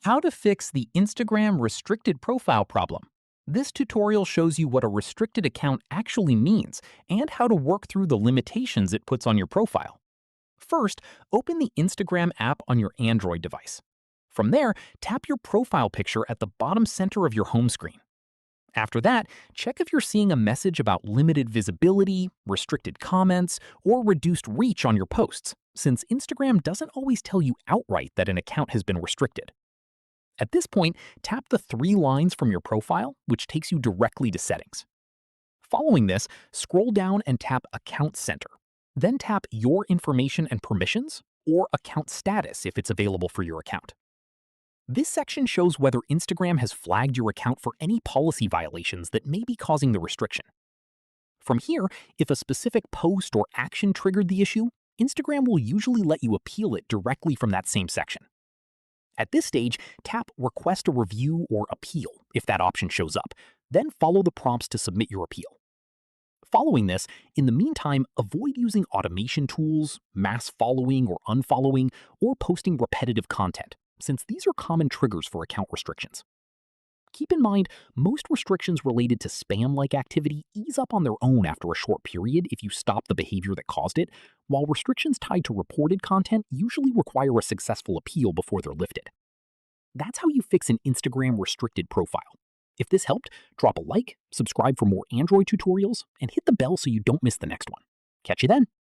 How to fix the Instagram restricted profile problem. This tutorial shows you what a restricted account actually means and how to work through the limitations it puts on your profile. First, open the Instagram app on your Android device. From there, tap your profile picture at the bottom center of your home screen. After that, check if you're seeing a message about limited visibility, restricted comments, or reduced reach on your posts, since Instagram doesn't always tell you outright that an account has been restricted. At this point, tap the three lines from your profile, which takes you directly to Settings. Following this, scroll down and tap Account Center. Then tap Your Information and Permissions, or Account Status if it's available for your account. This section shows whether Instagram has flagged your account for any policy violations that may be causing the restriction. From here, if a specific post or action triggered the issue, Instagram will usually let you appeal it directly from that same section. At this stage, tap Request a Review or Appeal if that option shows up, then follow the prompts to submit your appeal. Following this, in the meantime, avoid using automation tools, mass following or unfollowing, or posting repetitive content, since these are common triggers for account restrictions. Keep in mind, most restrictions related to spam-like activity ease up on their own after a short period if you stop the behavior that caused it, while restrictions tied to reported content usually require a successful appeal before they're lifted. That's how you fix an Instagram restricted profile. If this helped, drop a like, subscribe for more Android tutorials, and hit the bell so you don't miss the next one. Catch you then!